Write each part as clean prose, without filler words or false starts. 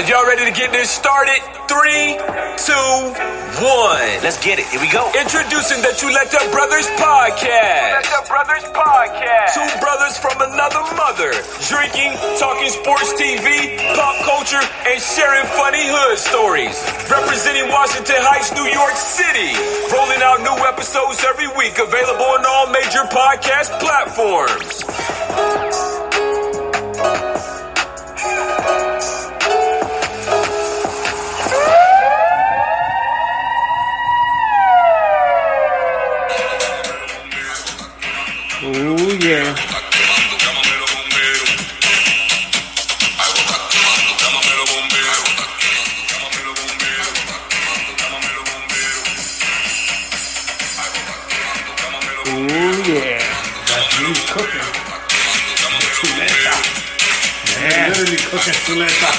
y'all ready to get this started? 3, 2, 1. Let's get it. Here we go. Introducing the Chuleta Brothers Podcast. Two brothers from another mother. Drinking, talking sports TV, pop culture, and sharing funny hood stories. Representing Washington Heights, New York City. Rolling out new episodes every week. Available on all major podcast platforms. Oh, yeah. Oh, yeah. That's me cooking. Chuleta. Yeah. Literally cooking chuleta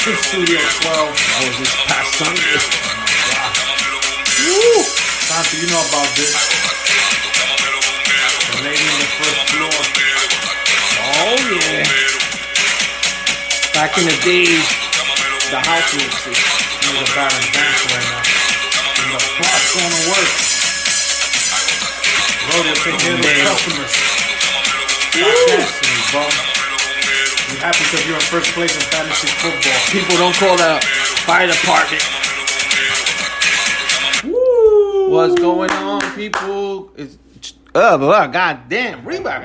in Studio 12. That was this past Sunday. Woo! Santi, you know about this. The lady on the first floor. Oh, yeah. Back in the days, the house was a balance dance right now. And the boss going to work. Rodeo take care of the customers. Stop dancing, bro. You happy because you're in first place in fantasy football. People don't call the fire department. Woo! What's going on, people? It's goddamn, Reebok.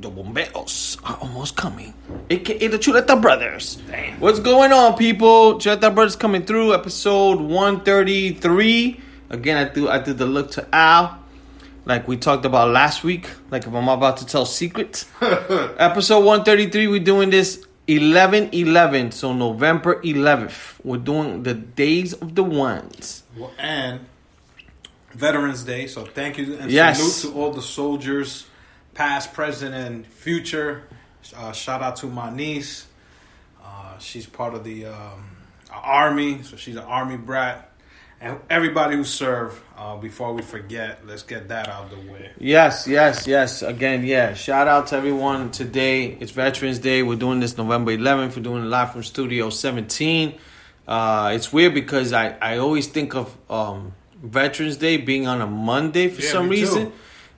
The bomberos are almost coming. AKA the Chuleta Brothers. Damn. What's going on, people? Chuleta Brothers coming through. Episode 133. Again, I did the look to Al. Like we talked about last week. Like if I'm about to tell secrets. Episode 133, we're doing this 11/11. So November 11th. We're doing the Days of the Ones. Well, and Veterans Day, so thank you and salute to all the soldiers, past, present, and future. Shout out to my niece. She's part of the Army, so she's an Army brat. And everybody who served, before we forget, let's get that out of the way. Yes. Again, yeah. Shout out to everyone today. It's Veterans Day. We're doing this November 11th. We're doing it live from Studio 17. It's weird because I always think of Veterans Day being on a Monday for some reason. Too.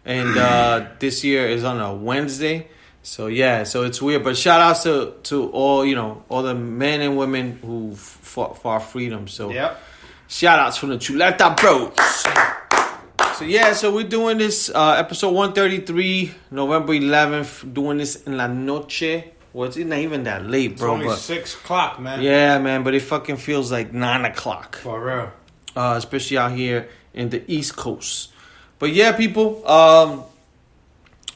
And this year is on a Wednesday. So yeah, so it's weird. But shout outs to all, all the men and women who fought for our freedom. So yep. Shout outs from the Chuleta Bros. So yeah, so we're doing this episode 133, November 11th, doing this in la noche. Well, it's not even that late, bro. It's only 6 o'clock, man. Yeah, man, but it fucking feels like 9 o'clock. For real. Especially out here in the East Coast. But yeah, people,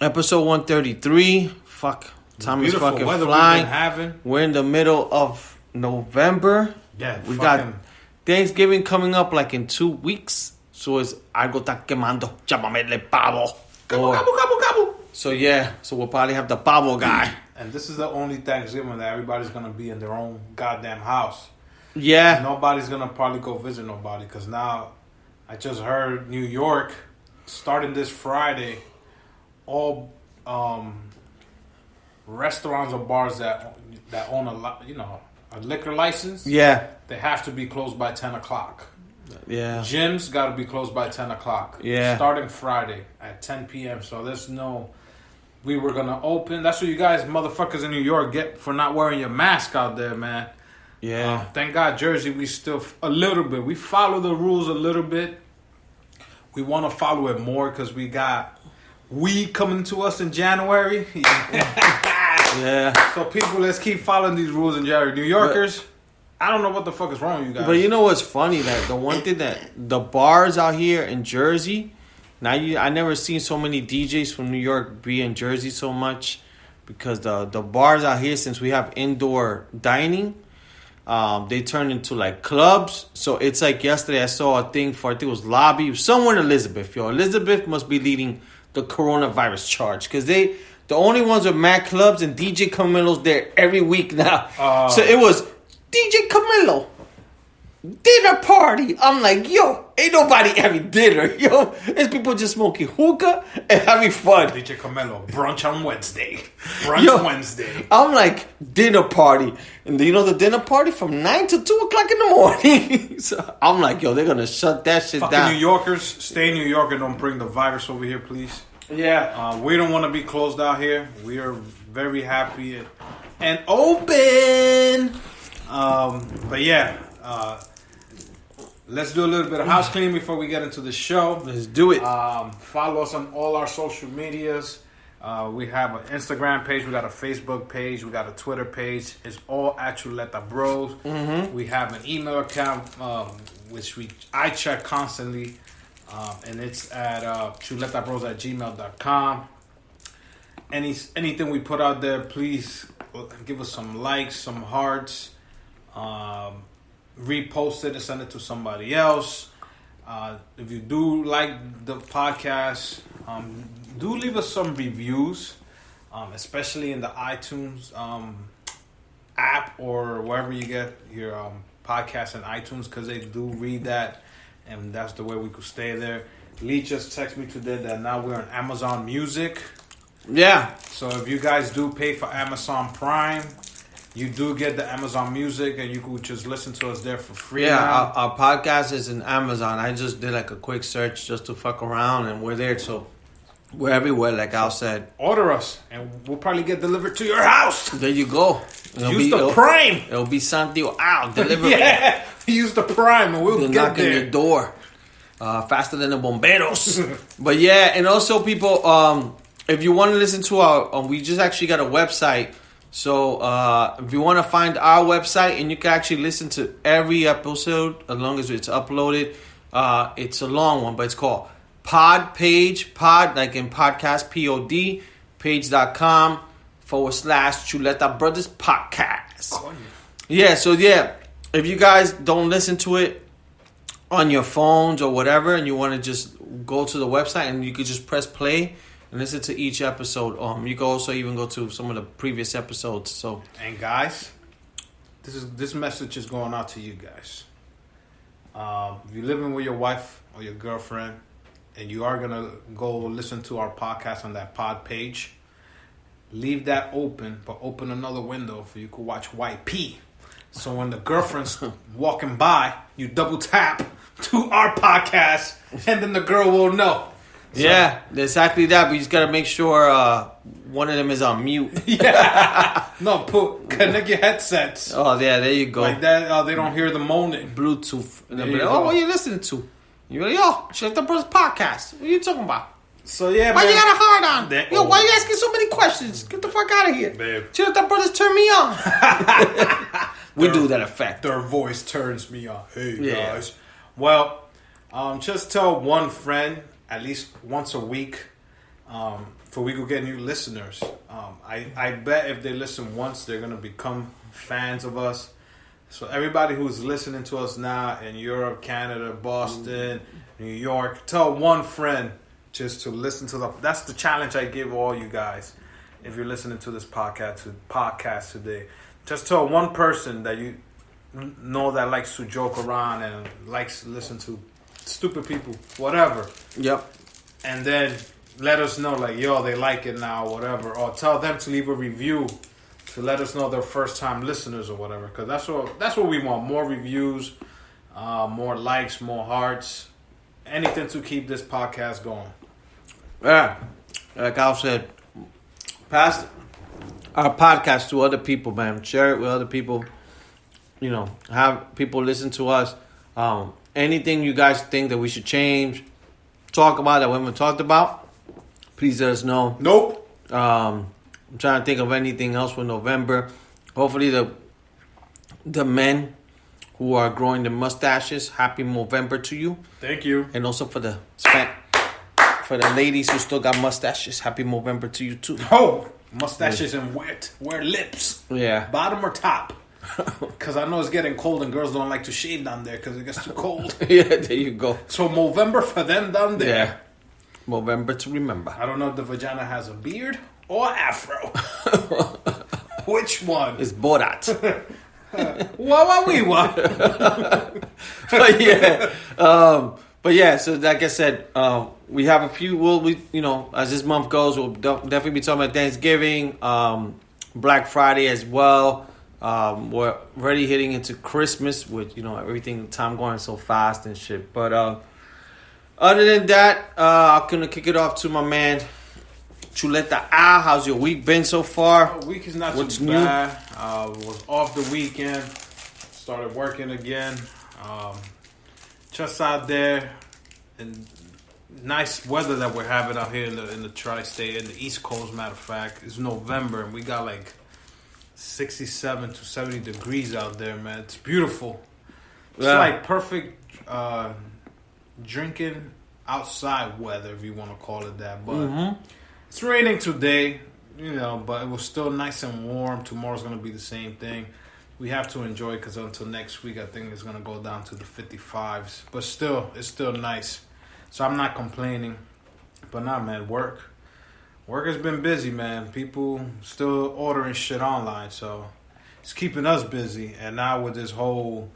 episode 133. Fuck, time is fucking flying. We're in the middle of November. Yeah, we got Thanksgiving coming up like in 2 weeks. So it's algo está quemando. Chámamele pavo. Cabo. So yeah, so we'll probably have the pavo guy. And this is the only Thanksgiving that everybody's going to be in their own goddamn house. Yeah. Nobody's going to probably go visit nobody. Because now, I just heard New York, starting this Friday, all restaurants or bars that own a liquor license. Yeah. They have to be closed by 10 o'clock. Yeah. Gyms got to be closed by 10 o'clock. Yeah. Starting Friday at 10 p.m. So there's we were going to open. That's what you guys motherfuckers in New York get for not wearing your mask out there, man. Yeah. Thank God, Jersey, we still a little bit. We follow the rules a little bit. We want to follow it more because we got weed coming to us in January. Yeah. So people, let's keep following these rules in January. New Yorkers, I don't know what the fuck is wrong with you guys. But you know what's funny? That the one thing that the bars out here in Jersey, I never seen so many DJs from New York be in Jersey so much because the bars out here, since we have indoor dining, they turn into like clubs. So it's like yesterday I saw a thing for, I think it was Lobby, somewhere in Elizabeth. Elizabeth must be leading the coronavirus charge because the only ones with mad clubs and DJ Camilo's there every week now. So it was DJ Camilo. dinner party. I'm like, yo, ain't nobody having dinner. Yo, it's people just smoking hookah and having fun. DJ Camelo, brunch on Wednesday. Brunch Wednesday. I'm like, dinner party. And you know the dinner party from 9 to 2 o'clock in the morning. So I'm like, yo, they're going to shut that shit Fucking down. New Yorkers, stay in New York and don't bring the virus over here, please. Yeah. We don't want to be closed out here. We are very happy and open. But yeah, let's do a little bit of house cleaning before we get into the show. Let's do it. Follow us on all our social medias. We have an Instagram page. We got a Facebook page. We got a Twitter page. It's all at Chuleta Bros. Mm-hmm. We have an email account, which I check constantly. And it's at chuletabros@gmail.com. Anything we put out there, please give us some likes, some hearts. Repost it and send it to somebody else. If you do like the podcast, do leave us some reviews, especially in the iTunes app or wherever you get your podcast in iTunes, because they do read that, and that's the way we could stay there. Lee just texted me today that now we're on Amazon Music. Yeah. So if you guys do pay for Amazon Prime, you do get the Amazon Music, and you could just listen to us there for free. Yeah, now. our podcast is in Amazon. I just did like a quick search just to fuck around, and we're there. So we're everywhere, like Al said. Order us, and we'll probably get delivered to your house. There you go. Use the Prime. It'll be Santi Al delivery. Yeah, use the Prime, and we'll They'll get knock there. on your door faster than the bomberos. But yeah, and also people, if you want to listen to our, we just actually got a website. So if you want to find our website and you can actually listen to every episode as long as it's uploaded, it's a long one, but it's called pod like in podcast, POD, page.com/Chuleta Brothers Podcast. Yeah, so yeah, if you guys don't listen to it on your phones or whatever, and you want to just go to the website and you could just press play and listen to each episode. You can also even go to some of the previous episodes. So, and guys, this message is going out to you guys. If you're living with your wife or your girlfriend, and you are gonna go listen to our podcast on that pod page, leave that open, but open another window so you can watch YP. So when the girlfriend's walking by, you double tap to our podcast, and then the girl will know. So, yeah, exactly that. But you just gotta make sure one of them is on mute. Yeah. No, connect your headsets. Oh yeah, there you go. Like that, they don't hear the moaning. Bluetooth. And they'll be like, go. what are you listening to? You're like, yo, Chuleta Brothers Podcast. What are you talking about? So yeah, why man. you got a hard on? Yo, Oh. why you asking so many questions? Get the fuck out of here. Babe. Chuleta Brothers, turn me on. We do that effect. Their voice turns me on. Hey Yeah. guys. Well, just tell one friend at least once a week, for we could get new listeners. I bet if they listen once, they're gonna become fans of us. So everybody who's listening to us now in Europe, Canada, Boston, New York, tell one friend just to listen to that's the challenge I give all you guys. If you're listening to this podcast today, just tell one person that you know that likes to joke around and likes to listen to stupid people, whatever. Yep. And then let us know, like, yo, they like it now, whatever. Or tell them to leave a review to let us know they're first time listeners or whatever. Because that's what we want. More reviews, more likes, more hearts. Anything to keep this podcast going. Yeah. Like Al said, pass our podcast to other people, man. Share it with other people. You know, have people listen to us. Anything you guys think that we should change, talk about that we haven't talked about, please let us know. Nope. I'm trying to think of anything else for November. Hopefully the men who are growing their mustaches, happy November to you. Thank you. And also for the ladies who still got mustaches, happy November to you too. Oh, mustaches and wear lips. Yeah. Bottom or top? Because I know it's getting cold and girls don't like to shave down there because it gets too cold. Yeah, there you go. So November for them down there. Yeah. November to remember. I don't know if the vagina has a beard or afro. Which one? It's Borat. But yeah, so like I said, we have a few. As this month goes, we'll definitely be talking about Thanksgiving, Black Friday as well. We're already hitting into Christmas with everything time going so fast and shit. But other than that, I'm gonna kick it off to my man Chuleta. How's your week been so far? Week is not too bad. Was off the weekend. Started working again. Just out there, and nice weather that we're having out here in the tri-state, in the East Coast. Matter of fact, it's November and we got like 67 to 70 degrees out there, man. It's beautiful. It's like perfect drinking outside weather, if you want to call it that. But it's raining today, but it was still nice and warm. Tomorrow's going to be the same thing. We have to enjoy it because until next week, I think it's going to go down to the 55s. But still, it's still nice. So I'm not complaining. But nah, man, work has been busy, man. People still ordering shit online. So it's keeping us busy. And now with this whole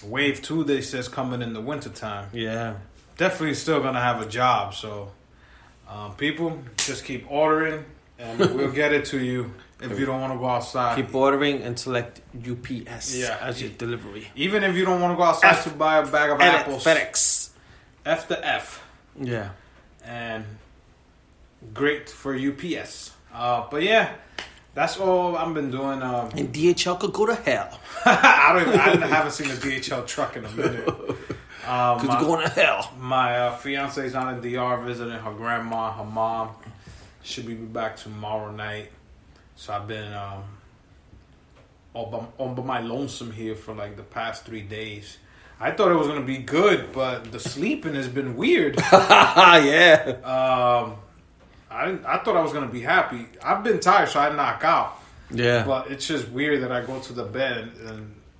wave 2, they says coming in the wintertime. Yeah. Definitely still going to have a job. So people, just keep ordering. And we'll get it to you. If you don't want to go outside, keep ordering and select UPS as your delivery. Even if you don't want to go outside to buy a bag of apples, FedEx, F to F. Yeah, and great for UPS. But yeah, that's all I've been doing. And DHL could go to hell. I haven't seen a DHL truck in a minute. Cause it's going to hell. My fiance's on the DR visiting her grandma, her mom. Should be back tomorrow night. So I've been on by my lonesome here for like the past 3 days. I thought it was going to be good, but the sleeping has been weird. Yeah. I thought I was going to be happy. I've been tired, so I knock out. Yeah. But it's just weird that I go to the bed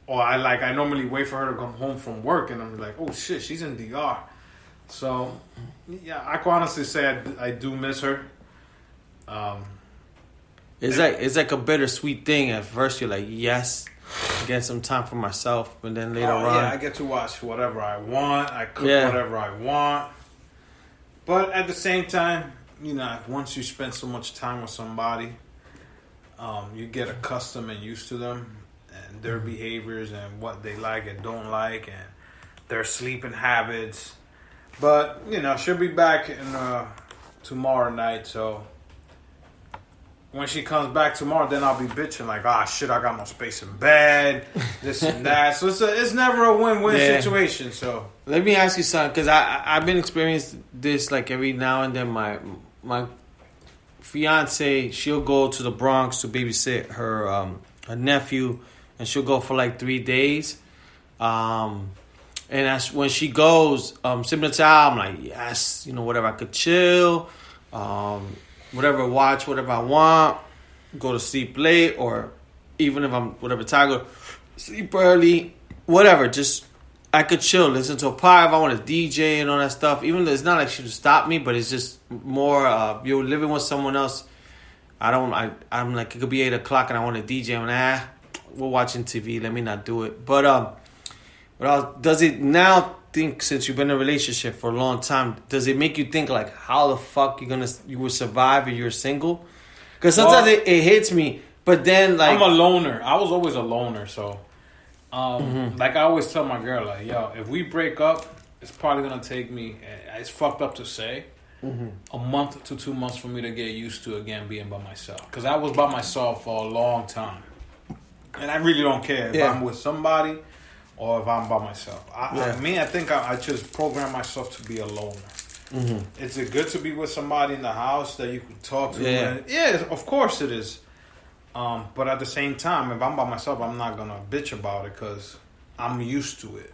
or I normally wait for her to come home from work, and I'm like, oh shit, she's in DR. So yeah, I can honestly say I do miss her. It's like a bittersweet thing. At first, you're like, yes, get some time for myself, but then later on, I get to watch whatever I want. I cook whatever I want. But at the same time, once you spend so much time with somebody, you get accustomed and used to them and their behaviors and what they like and don't like and their sleeping habits. But she'll be back tomorrow night, so. When she comes back tomorrow, then I'll be bitching like, shit, I got no space in bed, this and that. So it's never a win-win situation. So let me ask you something, because I've been experiencing this like every now and then. My fiance, she'll go to the Bronx to babysit her nephew, and she'll go for like 3 days. And when she goes, similar to how I'm like, yes, whatever, I could chill. Whatever, watch whatever I want, go to sleep late, or even if I'm tired, go sleep early, whatever. Just I could chill, listen to a pod if I want to DJ and all that stuff. Even though it's not like she would stop me, but it's just more you're living with someone else. I'm like, it could be 8 o'clock and I want to DJ. I'm like, we're watching TV. Let me not do it. But does it now? Think since you've been in a relationship for a long time, does it make you think like how the fuck you will survive if you're single? Because sometimes it hits me, but then like I'm a loner. I was always a loner, so like I always tell my girl, like, yo, if we break up, it's probably gonna take me. It's fucked up to say, a month to 2 months for me to get used to again being by myself. Because I was by myself for a long time, and I really don't care if I'm with somebody. Or if I'm by myself. I think I just program myself to be a loner. Is it good to be with somebody in the house that you can talk to? Yeah, of course it is. But at the same time, if I'm by myself, I'm not going to bitch about it because I'm used to it.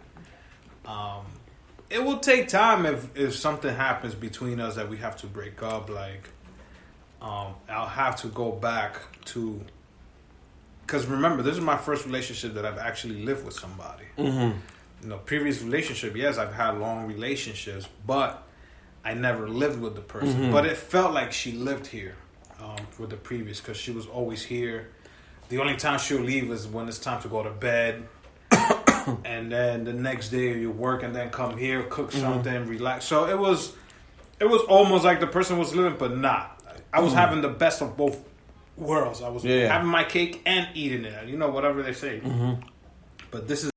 It will take time if something happens between us that we have to break up. Like, I'll have to go back to... Because remember, this is my first relationship that I've actually lived with somebody. Previous relationship, yes, I've had long relationships, but I never lived with the person. But it felt like she lived here with the previous, because she was always here. The only time she'll leave is when it's time to go to bed. And then the next day you work and then come here, cook something, relax. So it was almost like the person was living, but not. I was having the best of both worlds. I was having my cake and eating it. You know, whatever they say. But this is